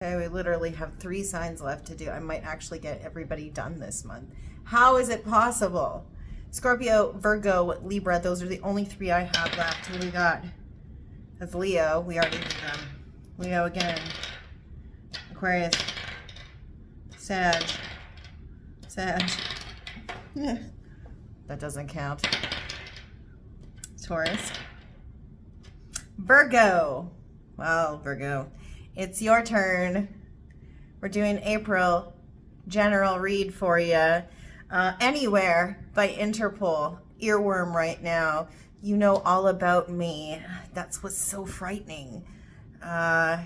Okay, we literally have 3 signs left to do. I might actually get everybody done this month. How is it possible? Scorpio, Virgo, Libra, those are the only 3 I have left. Who we got? That's Leo. We already did them. Leo again. Aquarius. Sag. That doesn't count. Taurus. Virgo. Well, Virgo, it's your turn. We're doing April general read for you. Anywhere by Interpol. Earworm right now. You know all about me. That's what's so frightening. Yeah.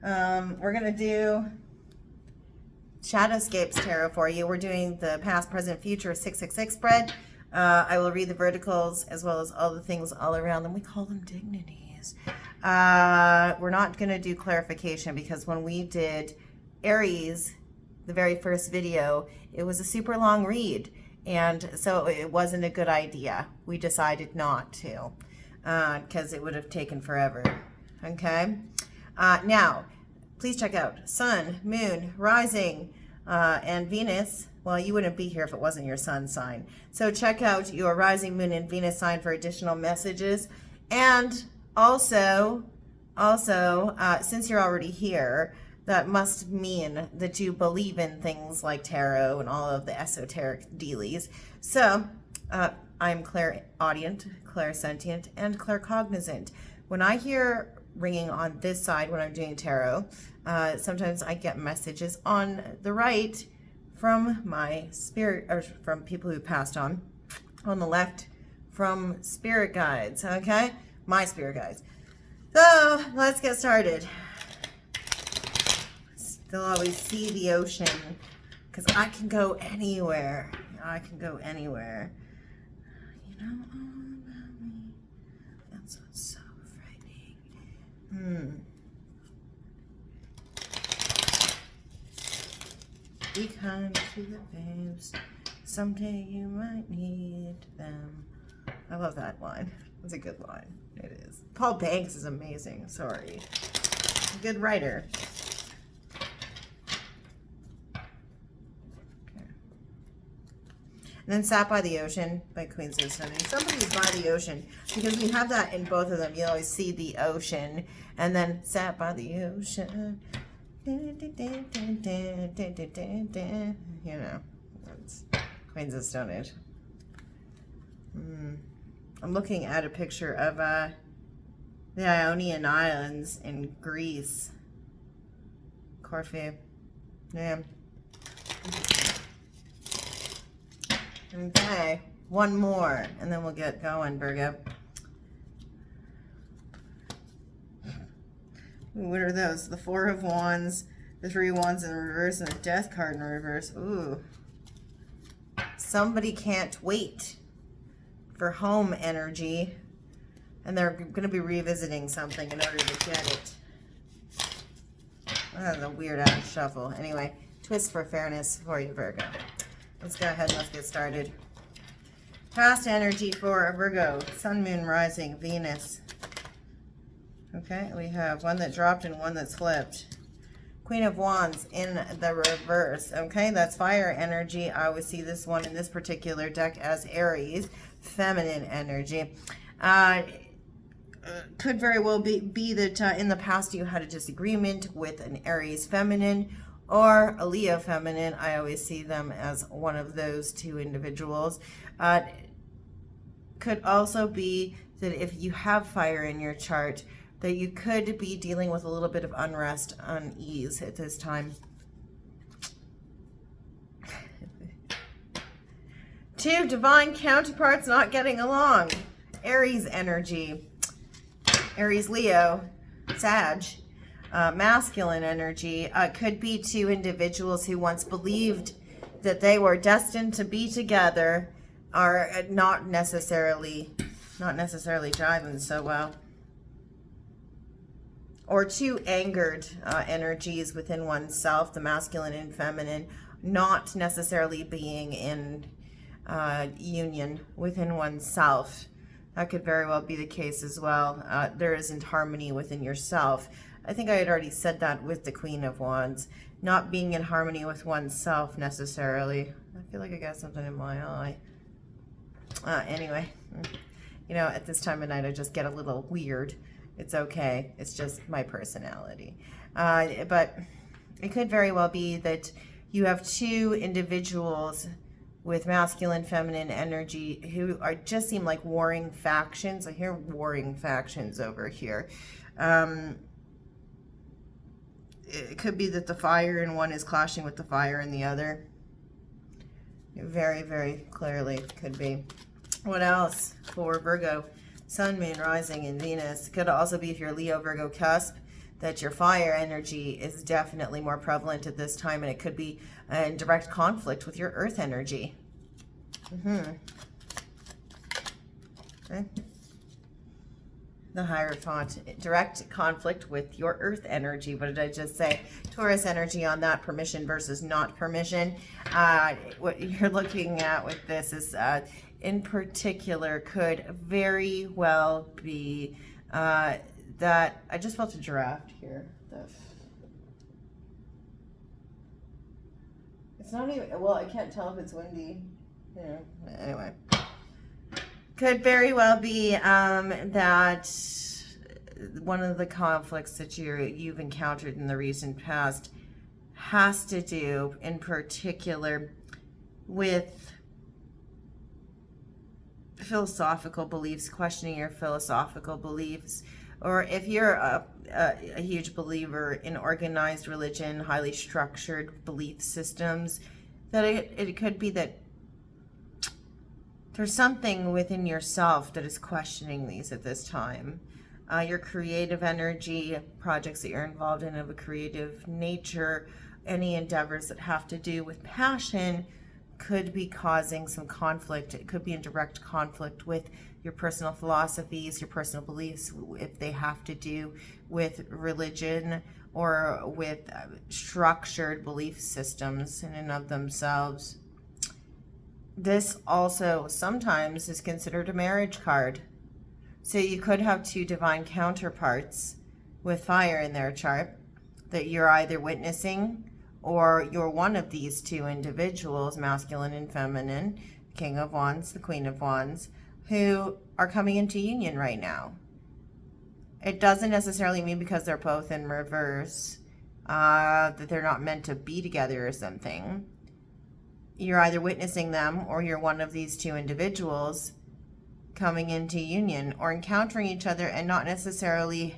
We're going to do Shadowscapes Tarot for you. We're doing the past, present, future 666 spread. I will read the verticals as well as all the things all around them. We call them dignities. We're not going to do clarification because when we did Aries, the very first video, it was a super long read. And so it wasn't a good idea. We decided not to because it would have taken forever. Okay. Now, please check out Sun, Moon, Rising, and Venus. Well, you wouldn't be here if it wasn't your sun sign. So check out your Rising, Moon, and Venus sign for additional messages. And also, since you're already here, that must mean that you believe in things like tarot and all of the esoteric dealies. So I'm clairaudient, clairsentient, and claircognizant. When I hear ringing on this side when I'm doing tarot, sometimes I get messages on the right from my spirit, or from people who passed on the left from spirit guides, okay? My spirit guides. So let's get started. Still always see the ocean because I can go anywhere. I can go anywhere. You know all about me. That's what's so frightening. Be kind to the babes. Someday you might need them. I love that line. It's a good line. It is. Paul Banks is amazing. Sorry. A good writer. Okay. And then Sat by the Ocean by Queen Susan. And somebody's by the ocean because we have that in both of them. You always see the ocean and then Sat by the Ocean. You know, it's Queens of Stone Age. I'm looking at a picture of the Ionian Islands in Greece. Corfu. Yeah. Okay, one more, and then we'll get going, Virgo. What are those? The 4 of Wands, the 3 Wands in reverse, and the Death card in reverse. Ooh. Somebody can't wait for home energy, and they're going to be revisiting something in order to get it. That's a weird-ass shuffle. Anyway, twist for fairness for you, Virgo. Let's go ahead and let's get started. Past energy for Virgo. Sun, Moon, Rising, Venus. Okay, we have one that dropped and one that flipped. Queen of Wands in the reverse. Okay, that's fire energy. I always see this one in this particular deck as Aries, feminine energy. Could very well be that in the past you had a disagreement with an Aries feminine or a Leo feminine. I always see them as one of those 2 individuals. Could also be that if you have fire in your chart, that you could be dealing with a little bit of unrest, unease at this time. 2 divine counterparts not getting along. Aries energy. Aries, Leo, Sag. Masculine energy. Could be 2 individuals who once believed that they were destined to be together are not necessarily driving so well. Or 2 angered energies within oneself, the masculine and feminine, not necessarily being in union within oneself. That could very well be the case as well. There isn't harmony within yourself. I think I had already said that with the Queen of Wands. Not being in harmony with oneself necessarily. I feel like I got something in my eye. Anyway, you know, at this time of night, I just get a little weird. It's okay. It's just my personality. But it could very well be that you have two individuals with masculine, feminine energy who are just seem like warring factions. I hear warring factions over here. It could be that the fire in one is clashing with the fire in the other. Very, very clearly could be. What else for Virgo? Sun, Moon, Rising, and Venus. Could also be if you're Leo, Virgo, cusp, that your fire energy is definitely more prevalent at this time, and it could be in direct conflict with your earth energy. Okay. The Hierophant, direct conflict with your earth energy. What did I just say? Taurus energy on that, permission versus not permission. What you're looking at with this is, in particular, could very well be that, I just felt a draft here. It's not even, well, I can't tell if it's windy. Yeah, anyway. Could very well be that one of the conflicts that you've encountered in the recent past has to do, in particular, with philosophical beliefs, questioning your philosophical beliefs, or if you're a huge believer in organized religion, highly structured belief systems, that it could be that there's something within yourself that is questioning these at this time. Your creative energy, projects that you're involved in of a creative nature, any endeavors that have to do with passion could be causing some conflict. It could be in direct conflict with your personal philosophies, your personal beliefs, if they have to do with religion or with structured belief systems in and of themselves. This also sometimes is considered a marriage card. So you could have two divine counterparts with fire in their chart that you're either witnessing, or you're one of these two individuals, masculine and feminine, King of Wands, the Queen of Wands, who are coming into union right now. It doesn't necessarily mean because they're both in reverse that they're not meant to be together or something. You're either witnessing them, or you're one of these two individuals coming into union or encountering each other, and not necessarily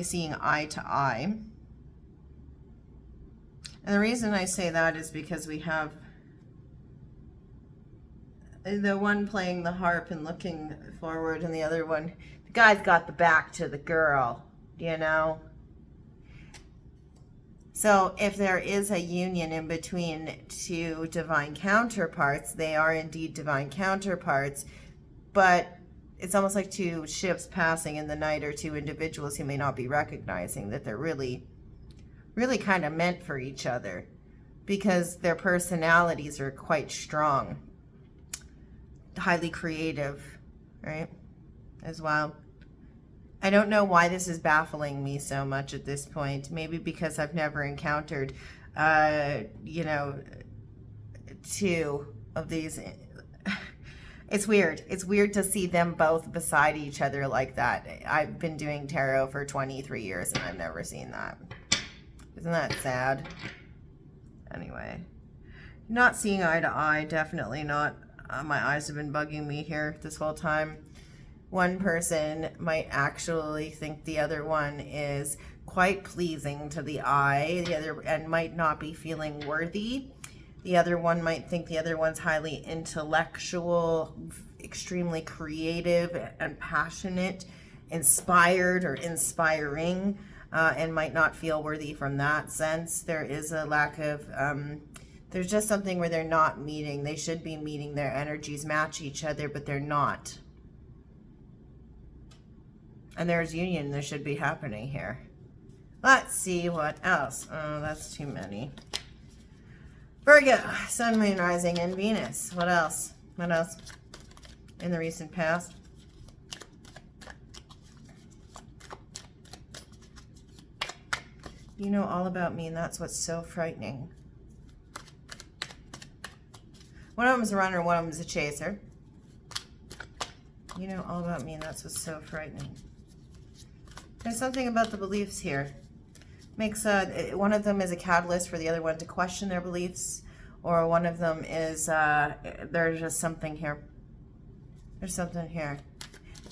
seeing eye to eye. And the reason I say that is because we have the one playing the harp and looking forward, and the other one, the guy's got the back to the girl, you know? So if there is a union in between two divine counterparts, they are indeed divine counterparts, but it's almost like two ships passing in the night, or two individuals who may not be recognizing that they're really kind of meant for each other, because their personalities are quite strong, highly creative, right, as well. I don't know why this is baffling me so much at this point. Maybe because I've never encountered, you know, two of these. It's weird. It's weird to see them both beside each other like that. I've been doing tarot for 23 years and I've never seen that. Isn't that sad? Anyway, not seeing eye to eye, definitely not. My eyes have been bugging me here this whole time. One person might actually think the other one is quite pleasing to the eye, the other, and might not be feeling worthy. The other one might think the other one's highly intellectual, extremely creative and passionate, inspired or inspiring, and might not feel worthy from that sense. There is a lack of, there's just something where they're not meeting. They should be meeting, their energies match each other, but they're not. And there's union that should be happening here. Let's see what else. Oh, that's too many. Virgo, Sun, Moon, Rising, and Venus. What else? What else? In the recent past. You know all about me, and that's what's so frightening. One of them is a runner, one of them is a chaser. You know all about me, and that's what's so frightening. There's something about the beliefs here. Makes one of them is a catalyst for the other one to question their beliefs, or one of them is there's just something here. There's something here,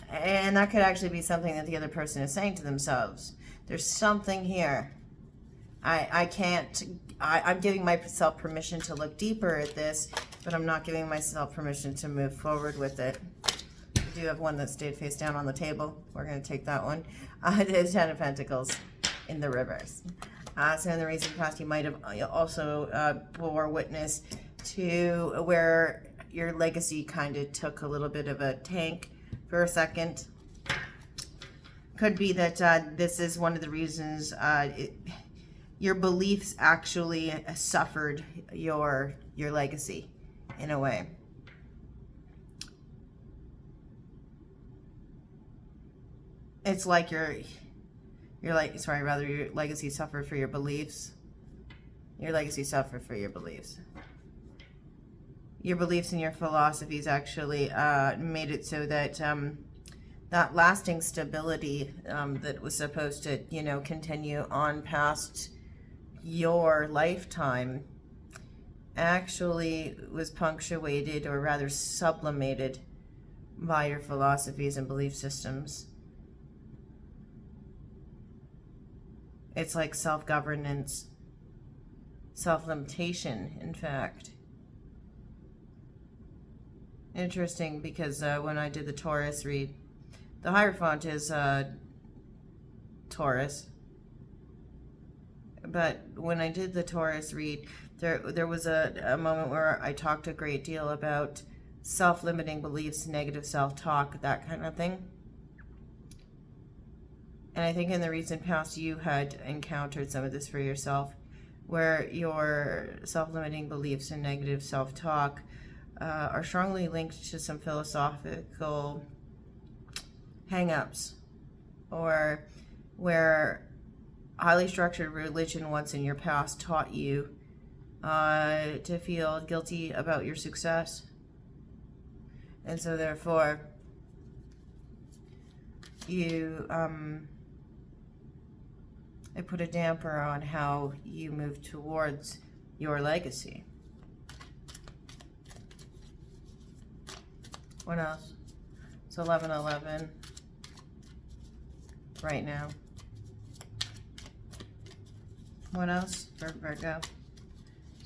and that could actually be something that the other person is saying to themselves. There's something here. I'm giving myself permission to look deeper at this, but I'm not giving myself permission to move forward with it. We do have one that stayed face down on the table. We're going to take that one. The Ten of Pentacles in the reverse. So in the recent past, you might have also bore witness to where your legacy kind of took a little bit of a tank for a second. Could be that this is one of the reasons your beliefs actually suffered your legacy in a way. It's like your legacy suffered for your beliefs. Your legacy suffered for your beliefs. Your beliefs and your philosophies actually made it so that that lasting stability that was supposed to, continue on past your lifetime actually was punctuated, or rather sublimated, by your philosophies and belief systems. It's like self-governance, self-limitation, in fact. Interesting, because when I did the Taurus read, the Hierophant is Taurus. But when I did the Taurus read, there was a moment where I talked a great deal about self-limiting beliefs, negative self-talk, that kind of thing. And I think in the recent past you had encountered some of this for yourself, where your self-limiting beliefs and negative self-talk are strongly linked to some philosophical hang-ups, or where highly structured religion once in your past taught you to feel guilty about your success. And so therefore you it put a damper on how you move towards your legacy. What else? It's 11/11 right now. What else for Virgo?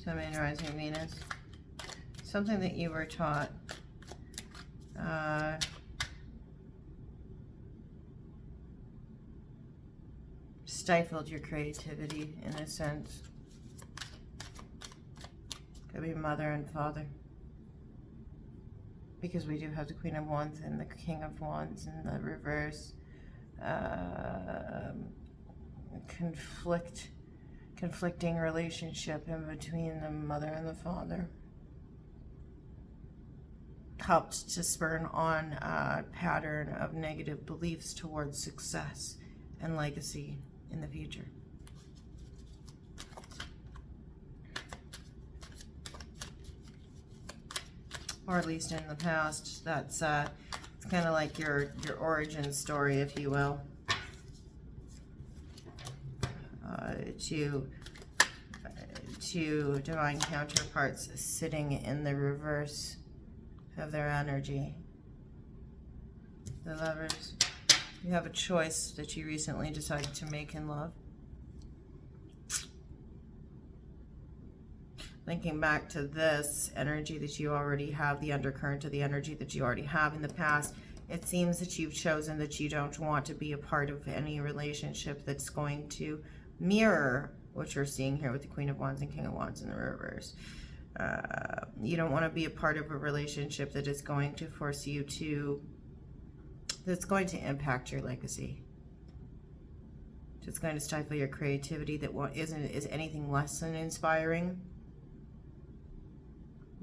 Sun, Moon, Rising, Venus. Something that you were taught. Stifled your creativity in a sense. Could be mother and father. Because we do have the Queen of Wands and the King of Wands in the reverse. Conflicting relationship in between the mother and the father helped to spurn on a pattern of negative beliefs towards success and legacy in the future. Or at least in the past. That's it's kind of like your origin story, if you will. To divine counterparts sitting in the reverse of their energy. The Lovers. You have a choice that you recently decided to make in love. Linking back to this energy that you already have, the undercurrent of the energy that you already have in the past, it seems that you've chosen that you don't want to be a part of any relationship that's going to mirror what you're seeing here with the Queen of Wands and King of Wands in the reverse. You don't want to be a part of a relationship that is going to force you to, that's going to impact your legacy. It's going to stifle your creativity that is anything less than inspiring.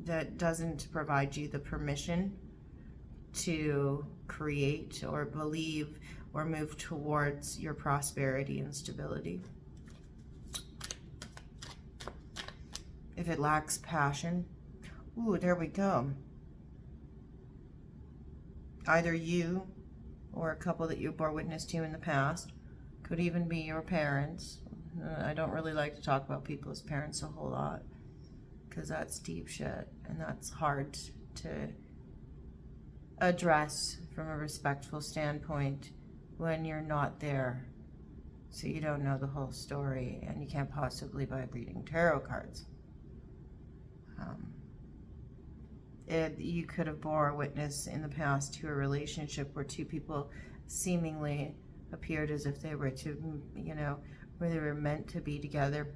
that doesn't provide you the permission to create or believe or move towards your prosperity and stability. If it lacks passion, ooh, there we go. Either you or a couple that you bore witness to in the past, could even be your parents. I don't really like to talk about people's parents a whole lot because that's deep shit and that's hard to address from a respectful standpoint when you're not there. So you don't know the whole story and you can't possibly by reading tarot cards. You could have bore witness in the past to a relationship where two people seemingly appeared as if they were to, you know, where they were meant to be together,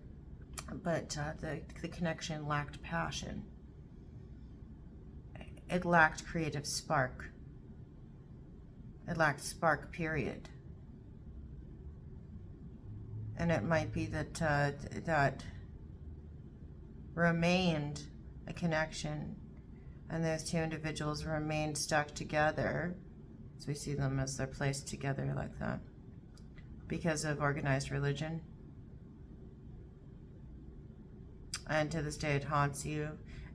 but the connection lacked passion. It lacked creative spark. It lacked spark, period. And it might be that that remained a connection, and those two individuals remained stuck together. So we see them as they're placed together like that because of organized religion. And to this day it haunts you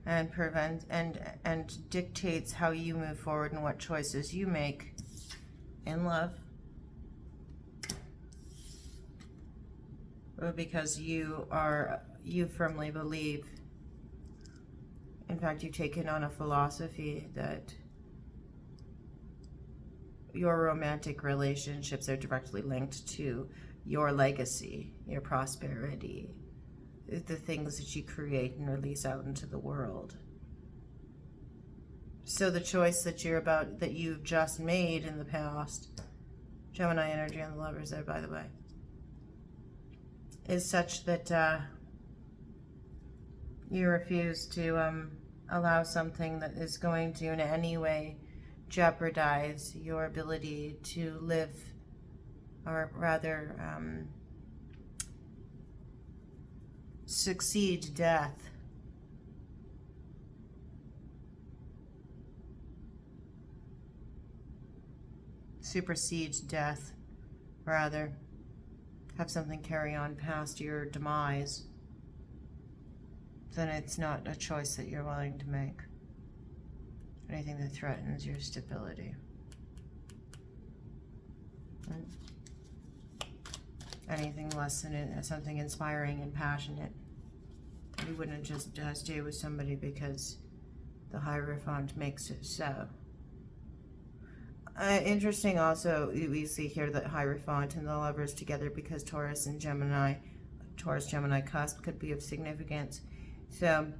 and prevents and dictates how you move forward and what choices you make in love. Because you firmly believe, in fact, you've taken on a philosophy that your romantic relationships are directly linked to your legacy, your prosperity, the things that you create and release out into the world. So the choice that you've just made in the past, Gemini energy on the Lovers there, by the way, is such that you refuse to allow something that is going to in any way jeopardize your ability to live, or rather succeed death. Supersede death, rather. Have something carry on past your demise, then it's not a choice that you're willing to make. Anything that threatens your stability. Anything less than something inspiring and passionate. You wouldn't just stay with somebody because the Hierophant makes it so. Interesting also, we see here that Hierophant and the Lovers together because Taurus Gemini cusp could be of significance. So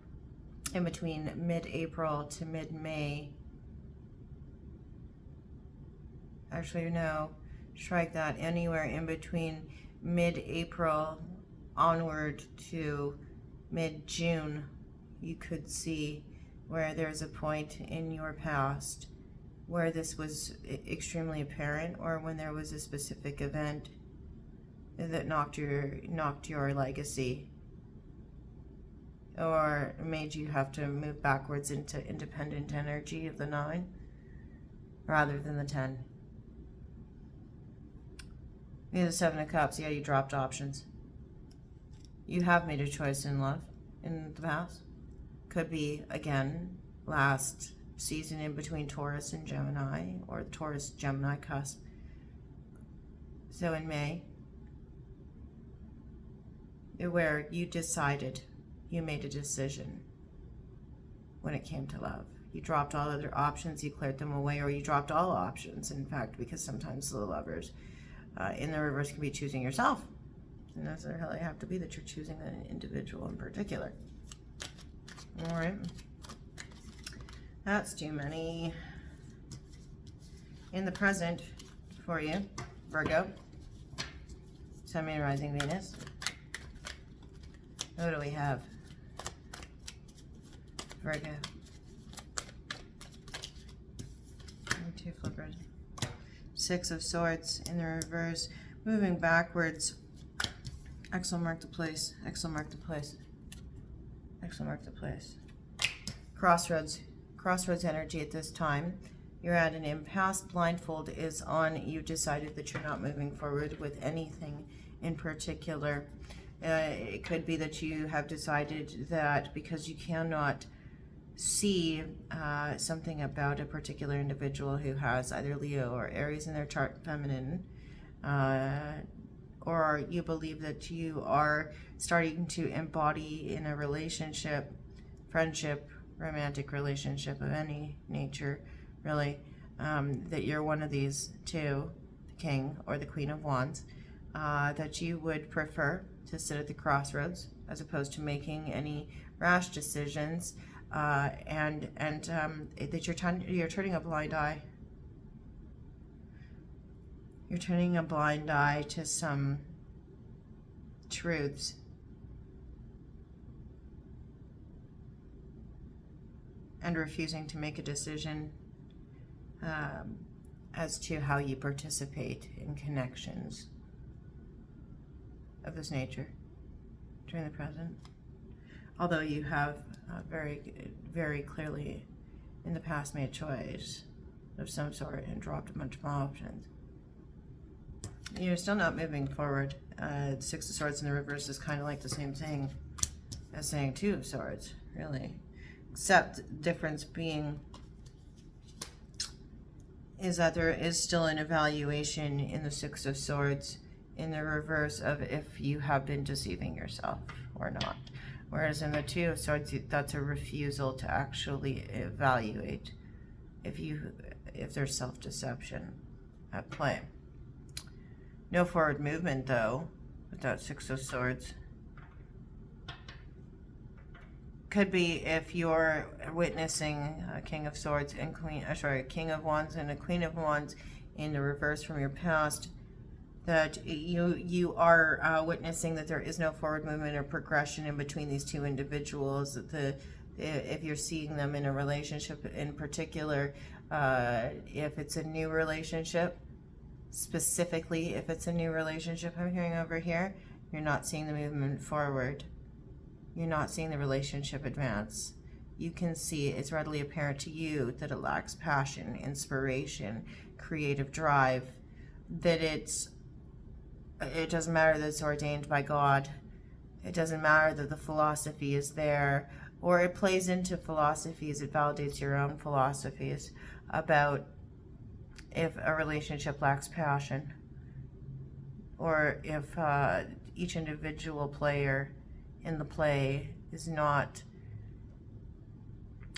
in between mid-April to mid-May, actually no, strike that, anywhere in between mid-April onward to mid-June, you could see where there's a point in your past where this was extremely apparent, or when there was a specific event that knocked your legacy, or made you have to move backwards into independent energy of the 9 rather than the 10. You have the 7 of Cups. Yeah, you dropped options. You have made a choice in love in the past. Could be, again, last season in between Taurus and Gemini, or Taurus-Gemini cusp. So in May, where you decided, you made a decision when it came to love. You dropped all other options, you cleared them away, or you dropped all options, in fact, because sometimes the Lovers in the reverse can be choosing yourself. It doesn't necessarily have to be that you're choosing an individual in particular. All right. That's too many. In the present for you, Virgo, Sun, Moon, Rising, Venus. What do we have? Virgo. 2 flippers. 6 of Swords in the reverse. Moving backwards. X will mark the place. X will mark the place. X will mark the place. crossroads energy at this time. You're at an impasse. Blindfold is on. You've decided that you're not moving forward with anything in particular. It could be that you have decided that because you cannot see something about a particular individual who has either Leo or Aries in their chart, feminine, or you believe that you are starting to embody in a relationship, friendship, romantic relationship of any nature, really, that you're one of these two, the King or the Queen of Wands, that you would prefer to sit at the crossroads as opposed to making any rash decisions, and that you're turning a blind eye. You're turning a blind eye to some truths. And refusing to make a decision as to how you participate in connections of this nature during the present. Although you have very, very clearly in the past made a choice of some sort and dropped a bunch of options. You're still not moving forward. Six of Swords in the reverse is kind of like the same thing as saying Two of Swords, really. Except difference being is that there is still an evaluation in the Six of Swords in the reverse of if you have been deceiving yourself or not. Whereas in the Two of Swords, that's a refusal to actually evaluate if there's self-deception at play. No forward movement, though, with that Six of Swords. Could be if you're witnessing a King of Swords and King of Wands and a Queen of Wands in the reverse from your past, that you are witnessing that there is no forward movement or progression in between these two individuals. If you're seeing them in a relationship in particular, if it's a new relationship, specifically if it's a new relationship I'm hearing over here, you're not seeing the movement forward. You're not seeing the relationship advance. You can see, it's readily apparent to you that it lacks passion, inspiration, creative drive, that it doesn't matter that it's ordained by God. It doesn't matter that the philosophy is there, or it plays into philosophies, it validates your own philosophies about if a relationship lacks passion, or if each individual player in the play is not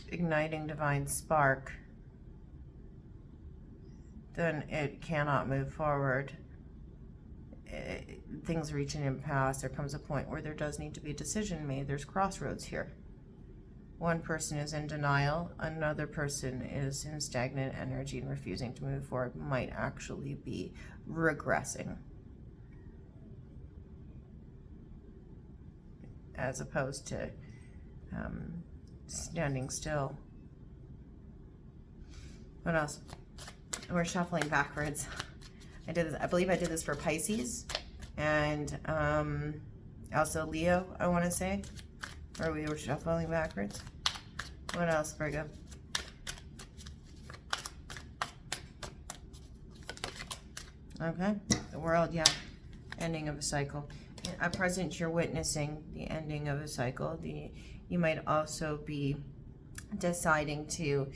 igniting divine spark, then it cannot move forward. Things reach an impasse. There comes a point where there does need to be a decision made. There's crossroads here. One person is in denial, another person is in stagnant energy and refusing to move forward, might actually be regressing, as opposed to standing still. What else? We're shuffling backwards. I believe I did this for Pisces and also Leo, I want to say, or we were shuffling backwards. What else, Virgo? Okay, the World, yeah, ending of a cycle. At present, you're witnessing the ending of a cycle. You might also be deciding to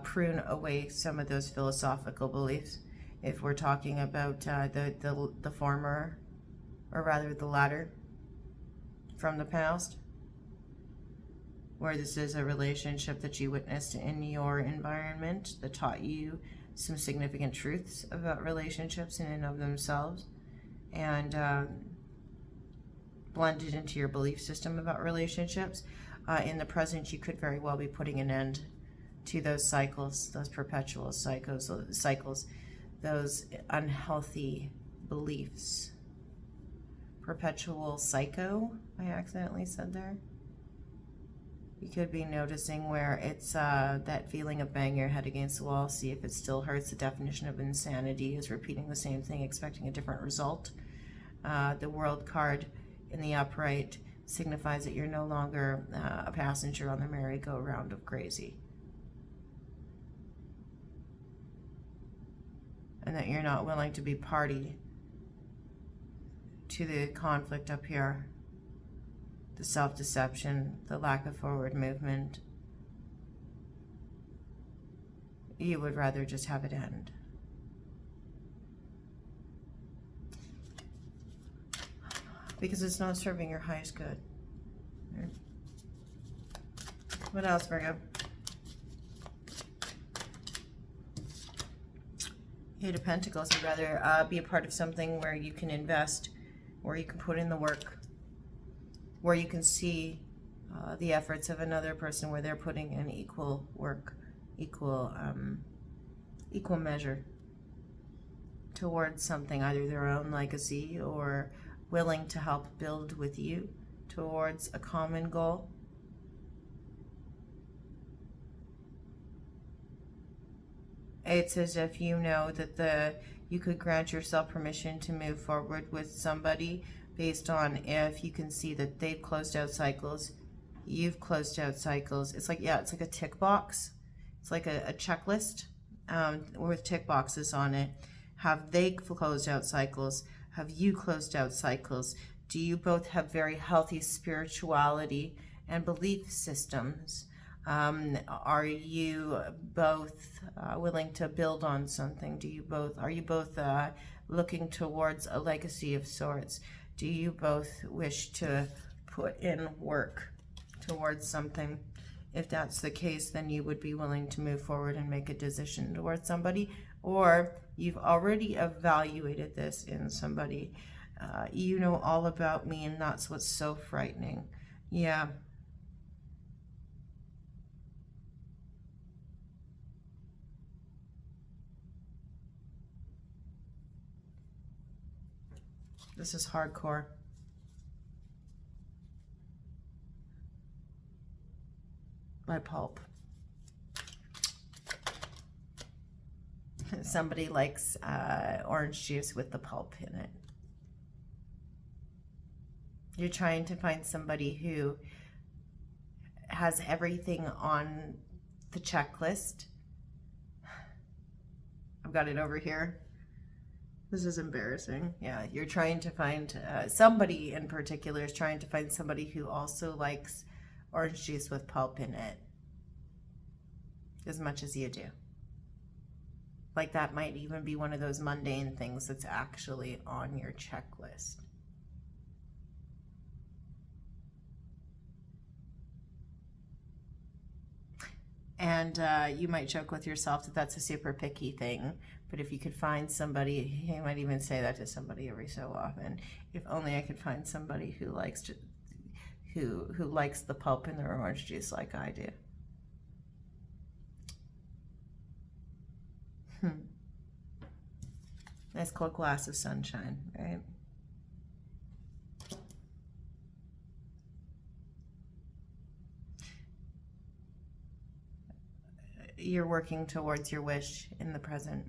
prune away some of those philosophical beliefs. If we're talking about the former, or rather the latter, from the past, where this is a relationship that you witnessed in your environment that taught you some significant truths about relationships in and of themselves, and blended into your belief system about relationships. In the present, you could very well be putting an end to those cycles, those perpetual cycles, those unhealthy beliefs. Perpetual psycho, I accidentally said there. You could be noticing where it's that feeling of bang your head against the wall, see if it still hurts. The definition of insanity is repeating the same thing, expecting a different result. The World card in the upright signifies that you're no longer a passenger on the merry-go-round of crazy. And that you're not willing to be party to the conflict up here, the self-deception, the lack of forward movement. You would rather just have it end. Because it's not serving your highest good. What else, Virgo? Eight of Pentacles. You'd rather be a part of something where you can invest, where you can put in the work, where you can see the efforts of another person, where they're putting in equal work, equal measure towards something, either their own legacy or willing to help build with you towards a common goal. It's as if you know that you could grant yourself permission to move forward with somebody based on if you can see that they've closed out cycles, you've closed out cycles. It's like, yeah, it's like a tick box. It's like a checklist with tick boxes on it. Have they closed out cycles? Have you closed out cycles? Do you both have very healthy spirituality and belief systems? Are you both willing to build on something? Are you both looking towards a legacy of sorts? Do you both wish to put in work towards something? If that's the case, then you would be willing to move forward and make a decision towards somebody, or you've already evaluated this in somebody. You know all about me, and that's what's so frightening. Yeah. This is hardcore. My pulp. Somebody likes orange juice with the pulp in it. You're trying to find somebody who has everything on the checklist. I've got it over here. This is embarrassing. Yeah, you're trying to find somebody in particular is trying to find somebody who also likes orange juice with pulp in it as much as you do. Like that might even be one of those mundane things that's actually on your checklist. And you might joke with yourself that that's a super picky thing, but if you could find somebody, you might even say that to somebody every so often. If only I could find somebody who likes who likes the pulp in their orange juice like I do. Nice cold glass of sunshine, right? You're working towards your wish in the present.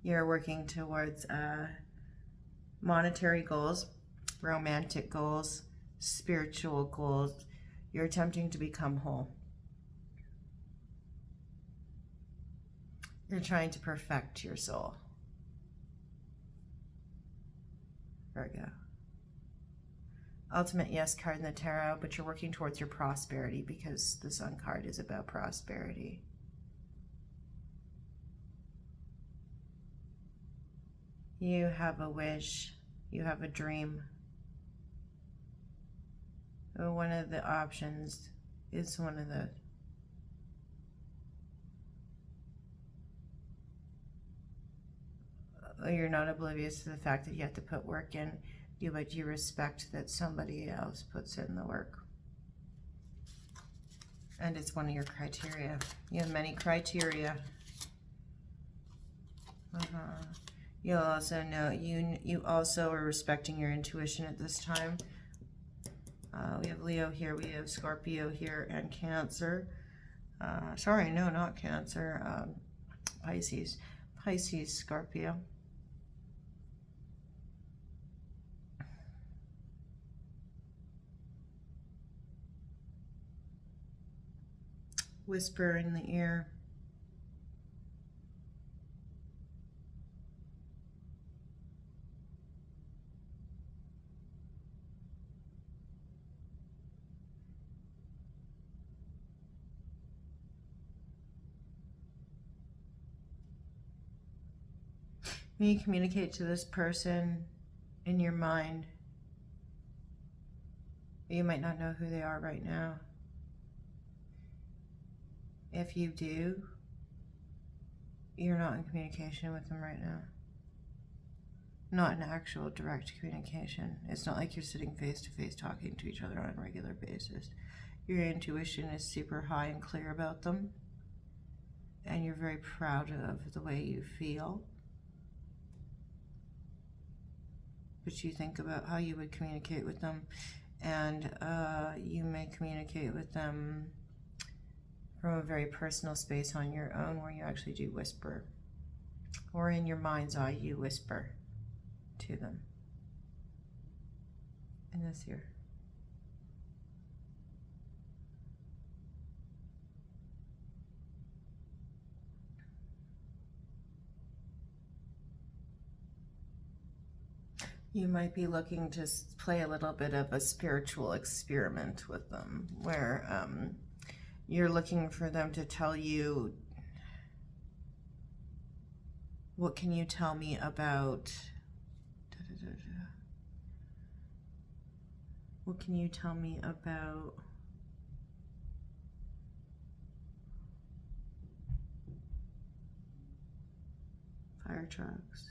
You're working towards monetary goals, romantic goals, spiritual goals. You're attempting to become whole. You're trying to perfect your soul. Virgo. Ultimate yes card in the tarot, but you're working towards your prosperity because the Sun card is about prosperity. You have a wish, you have a dream. One of the options is one of the you're not oblivious to the fact that you have to put work in. But you respect that somebody else puts in the work. And it's one of your criteria. You have many criteria. You also know, you also are respecting your intuition at this time. We have Leo here, we have Scorpio here, and Cancer. Sorry, no, not Cancer. Pisces, Scorpio. Whisper in the ear. When you communicate to this person in your mind, you might not know who they are right now. If you do, you're not in communication with them right now. Not an actual direct communication. It's not like you're sitting face to face talking to each other on a regular basis. Your intuition is super high and clear about them, and you're very proud of the way you feel. But you think about how you would communicate with them, and you may communicate with them from a very personal space on your own, where you actually do whisper, or in your mind's eye you whisper to them in this ear. You might be looking to play a little bit of a spiritual experiment with them, where you're looking for them to tell you, what can you tell me about, what can you tell me about fire trucks?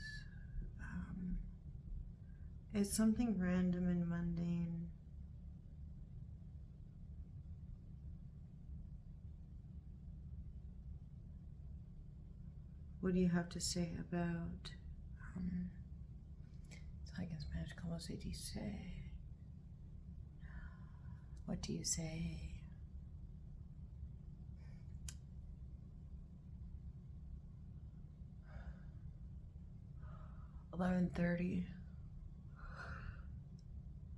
It's something random and mundane. What do you have to say about, it's like in Spanish, como se dice? What do you say? $11:30.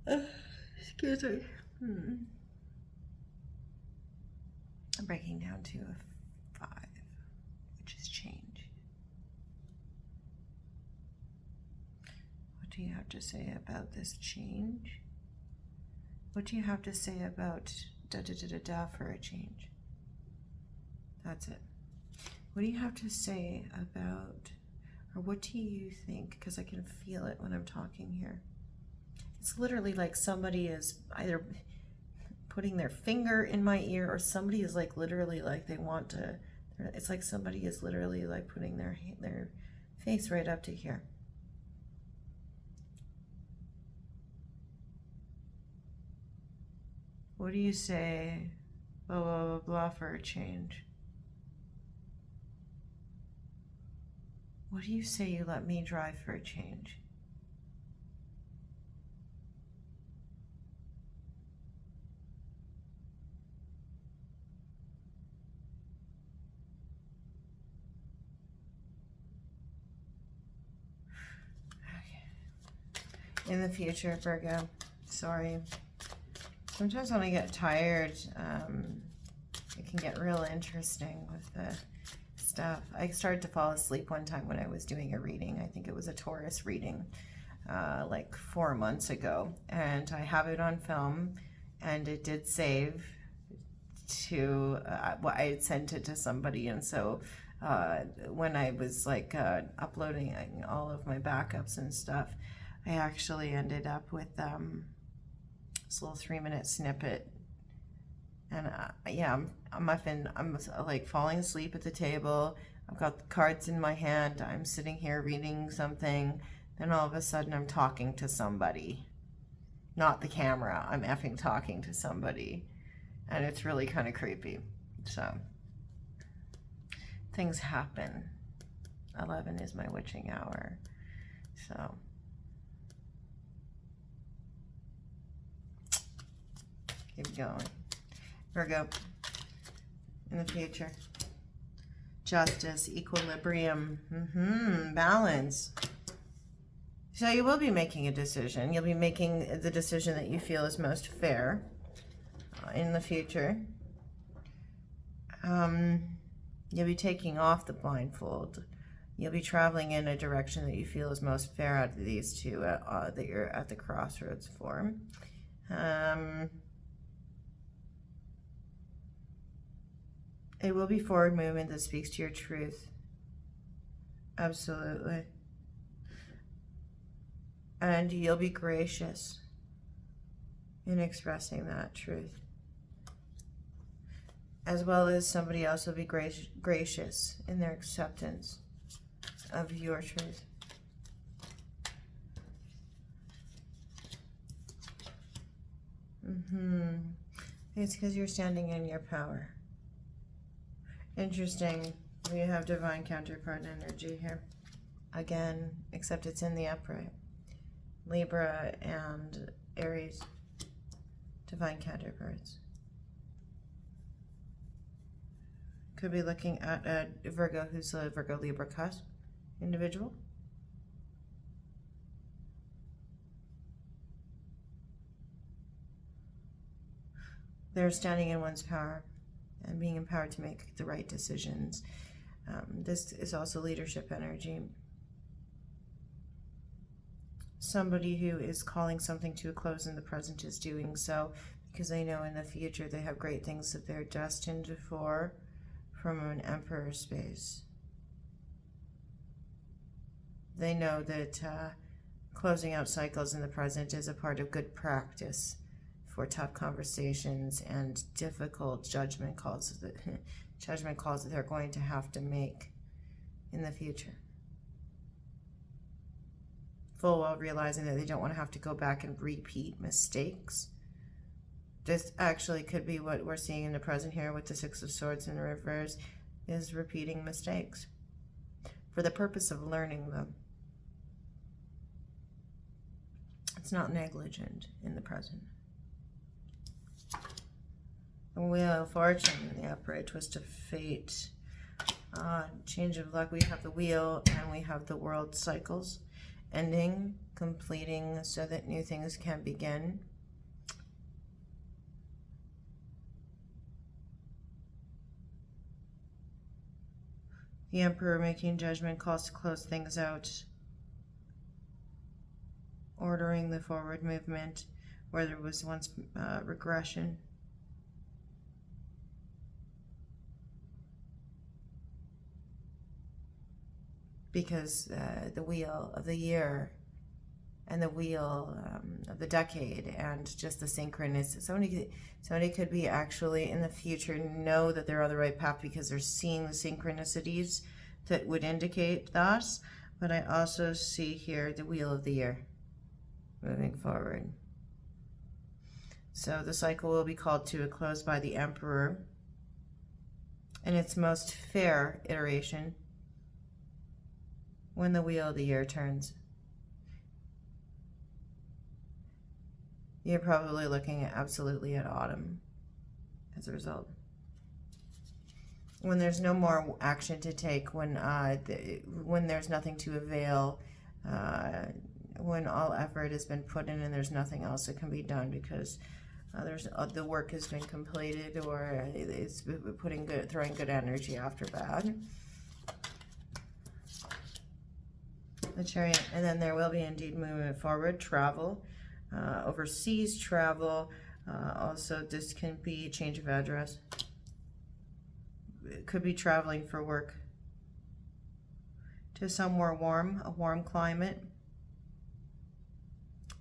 Excuse me. I'm breaking down to a 5, which is change. What do you have to say about this change? What do you have to say about da for a change? That's it. What do you have to say about, or what do you think? Because I can feel it when I'm talking here. It's literally like somebody is either putting their finger in my ear, or somebody is like literally like they want to, it's like somebody is literally like putting their face right up to here. What do you say, blah, blah, blah, blah, for a change? What do you say you let me drive for a change? In the future, Virgo, sorry. Sometimes when I get tired, it can get real interesting with the stuff. I started to fall asleep one time when I was doing a reading. I think it was a Taurus reading, like 4 months ago. And I have it on film, and it did save to, well, I had sent it to somebody. And so when I was like uploading all of my backups and stuff, I actually ended up with this little 3-minute snippet, and yeah, I'm like falling asleep at the table. I've got the cards in my hand. I'm sitting here reading something. Then all of a sudden, I'm talking to somebody, not the camera. I'm effing talking to somebody, and it's really kind of creepy. So things happen. 11 is my witching hour, so. Keep going. Virgo, in the future. Justice, equilibrium, balance. So you will be making a decision. You'll be making the decision that you feel is most fair in the future. You'll be taking off the blindfold. You'll be traveling in a direction that you feel is most fair out of these two that you're at the crossroads for. It will be forward movement that speaks to your truth. Absolutely. And you'll be gracious in expressing that truth. As well as somebody else will be gracious in their acceptance of your truth. It's because you're standing in your power. Interesting. We have divine counterpart energy here. Again, except it's in the upright. Libra and Aries. Divine counterparts. Could be looking at a Virgo who's a Virgo Libra cusp individual. They're standing in one's power and being empowered to make the right decisions. This is also leadership energy. Somebody who is calling something to a close in the present is doing so because they know in the future they have great things that they're destined for from an Emperor space. They know that closing out cycles in the present is a part of good practice for tough conversations and difficult judgment calls that they're going to have to make in the future. Full well realizing that they don't want to have to go back and repeat mistakes. This actually could be what we're seeing in the present here with the Six of Swords in reverse, is repeating mistakes for the purpose of learning them. It's not negligent in the present. The Wheel of Fortune in the upright, Twist of Fate, Change of Luck. We have the Wheel and we have the World cycles ending, completing, so that new things can begin. The Emperor making judgment calls to close things out, ordering the forward movement where there was once regression. Because the wheel of the year and the wheel of the decade and just the synchronous. Somebody could be actually in the future know that they're on the right path because they're seeing the synchronicities that would indicate that. But I also see here the wheel of the year moving forward. So the cycle will be called to a close by the Emperor in its most fair iteration when the wheel of the year turns. You're probably looking at absolutely at autumn as a result. When there's no more action to take, when there's nothing to avail, when all effort has been put in and there's nothing else that can be done because the work has been completed, or it's throwing good energy after bad. The Chariot, and then there will be indeed movement forward, travel, overseas travel. Also, this can be change of address. It could be traveling for work to somewhere warm, a warm climate.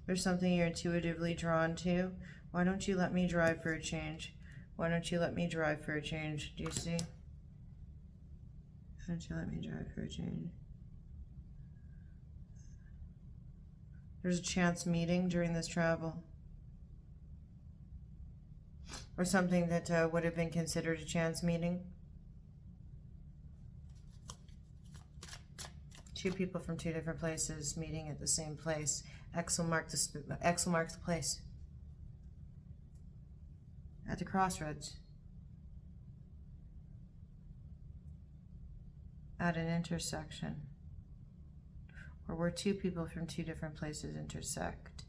There's something you're intuitively drawn to. Why don't you let me drive for a change? Why don't you let me drive for a change? Do you see? Why don't you let me drive for a change? There's a chance meeting during this travel. Or something that would have been considered a chance meeting. Two people from two different places meeting at the same place. X will mark the place. At the crossroads. At an intersection. Or where two people from two different places intersect.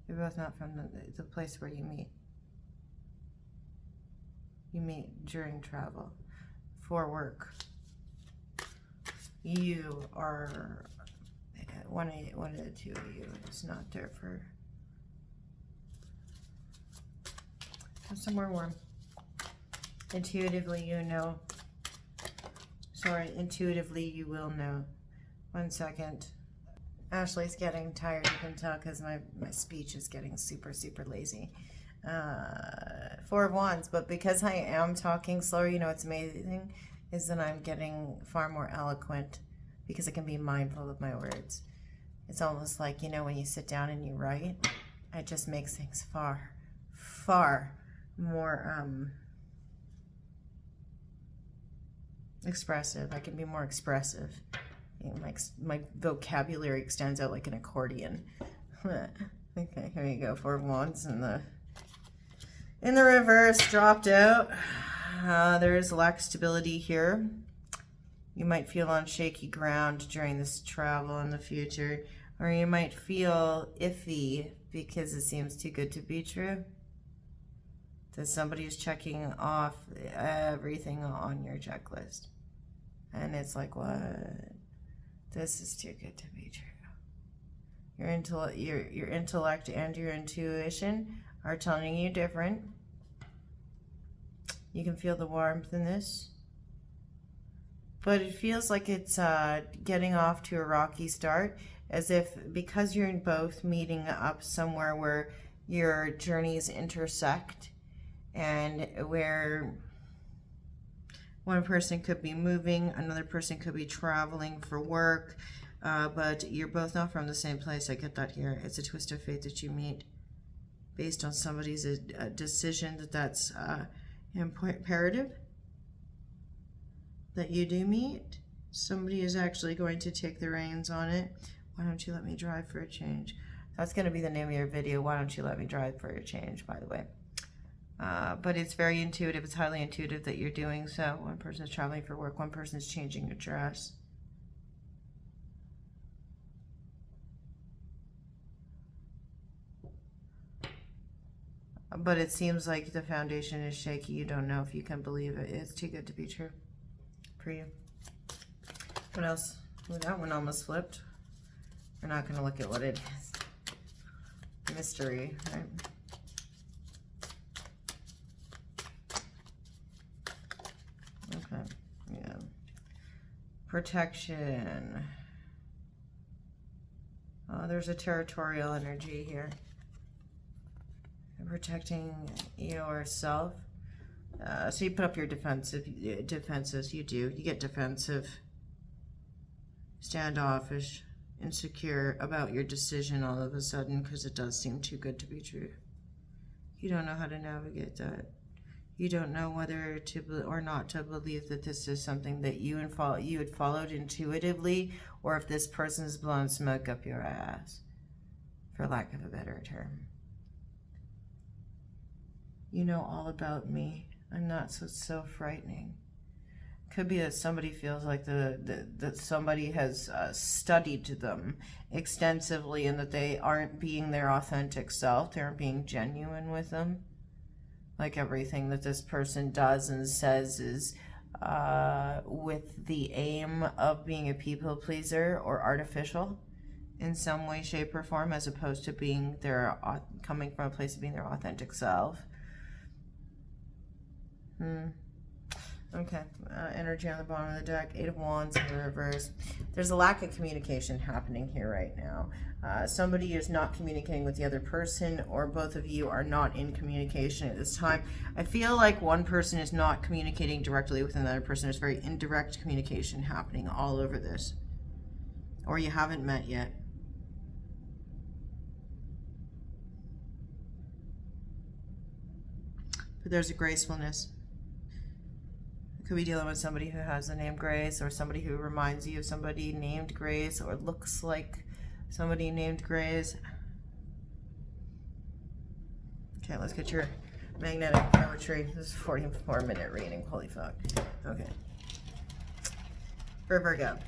You're both not from the place where you meet. you meet during travel for work. You are one of the two of you is not there for somewhere warm. Intuitively, you know. Sorry, intuitively you will know. 1 second. Ashley's getting tired, you can tell, because my speech is getting super, super lazy. 4 of Wands, but because I am talking slower, you know what's amazing is that I'm getting far more eloquent because I can be mindful of my words. It's almost like, you know, when you sit down and you write, it just makes things far, far more expressive. I can be more expressive. You know, my vocabulary extends out like an accordion. Okay, here you go. 4 of Wands in the reverse, dropped out. There is lack of stability here. You might feel on shaky ground during this travel in the future, or you might feel iffy because it seems too good to be true. That somebody is checking off everything on your checklist. And it's like, what? This is too good to be true. Your intellect and your intuition are telling you different. You can feel the warmth in this. But it feels like it's getting off to a rocky start, as if because you're both meeting up somewhere where your journeys intersect, and where one person could be moving, another person could be traveling for work, but you're both not from the same place. I get that here. It's a twist of fate that you meet based on somebody's decision that's imperative. That you do meet. Somebody is actually going to take the reins on it. Why don't you let me drive for a change? That's going to be the name of your video. Why don't you let me drive for a change, by the way. But it's very intuitive. It's highly intuitive that you're doing so. One person is traveling for work. One person is changing a dress. But it seems like the foundation is shaky. You don't know if you can believe it. It's too good to be true for you. What else? Well, that one almost flipped. We're not going to look at what it is. Mystery, right? Okay, yeah. Protection. There's a territorial energy here. Protecting yourself. So you put up your defenses. You do. You get defensive, standoffish, insecure about your decision all of a sudden because it does seem too good to be true. You don't know how to navigate that. You don't know whether to or not to believe that this is something that you had followed intuitively, or if this person's blowing smoke up your ass, for lack of a better term. You know all about me. I'm not so frightening. Could be that somebody feels like that somebody has studied them extensively, and that they aren't being their authentic self. They aren't being genuine with them. Like everything that this person does and says is with the aim of being a people pleaser or artificial in some way, shape, or form, as opposed to being coming from a place of being their authentic self. Okay, energy on the bottom of the deck, 8 of Wands in the reverse. There's a lack of communication happening here right now. Somebody is not communicating with the other person, or both of you are not in communication at this time. I feel like one person is not communicating directly with another person. There's very indirect communication happening all over this. Or you haven't met yet. But there's a gracefulness. Could be dealing with somebody who has the name Grace, or somebody who reminds you of somebody named Grace, or looks like somebody named Grace. Okay, let's get your magnetic poetry. This is a 44-minute reading. Holy fuck. Okay. For Virgo.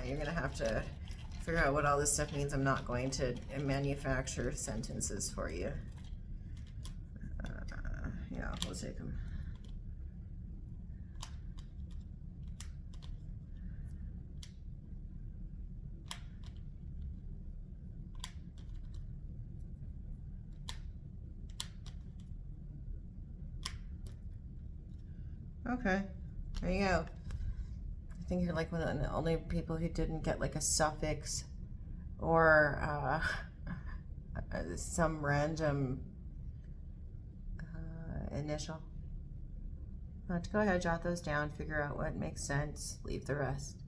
You're going to have to figure out what all this stuff means. I'm not going to manufacture sentences for you. Yeah, we'll take them. Okay, there you go. I think you're like one of the only people who didn't get like a suffix or some random initial. Let's go ahead, jot those down, figure out what makes sense, leave the rest.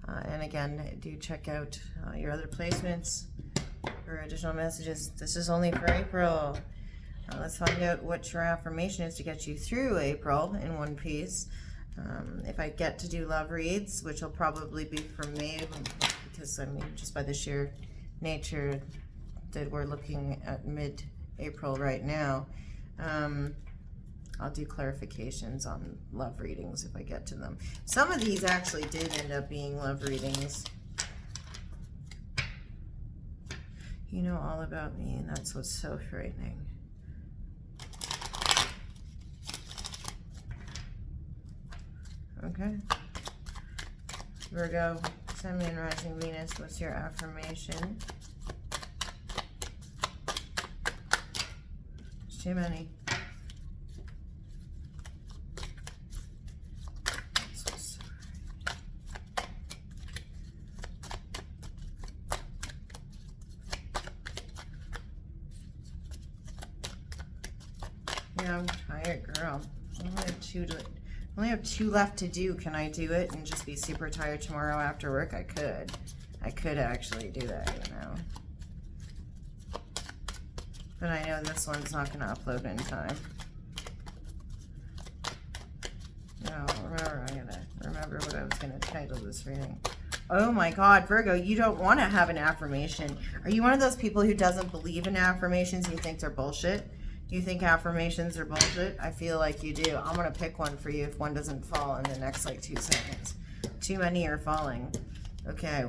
And again, do check out your other placements for additional messages. This is only for April. Let's find out what your affirmation is to get you through April in one piece. If I get to do love reads, which will probably be for May, because I mean, just by the sheer nature that we're looking at mid-April right now, I'll do clarifications on love readings if I get to them. Some of these actually did end up being love readings. You know all about me, and that's what's so frightening. Okay. Virgo, Sun, Moon, Rising, Venus, what's your affirmation? There's too many. Yeah, I'm tired, girl. I only have two left to do. Can I do it and just be super tired tomorrow after work? I could. I could actually do that, you know. But I know this one's not going to upload in time. No, remember, I gotta remember what I was going to title this reading. Oh my God, Virgo, you don't want to have an affirmation. Are you one of those people who doesn't believe in affirmations? You think they're bullshit? You think affirmations are bullshit? I feel like you do. I'm going to pick one for you if one doesn't fall in the next like 2 seconds. Too many are falling. Okay,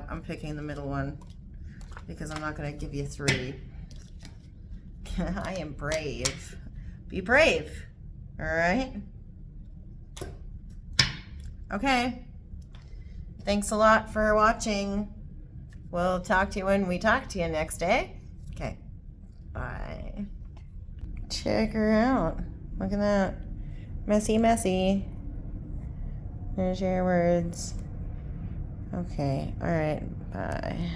I'm picking the middle one because I'm not going to give you 3. I am brave. Be brave. All right? Okay. Thanks a lot for watching. We'll talk to you when we talk to you next day. Okay. Bye. Check her out. Look at that. Messy, messy. There's your words. Okay. All right. Bye.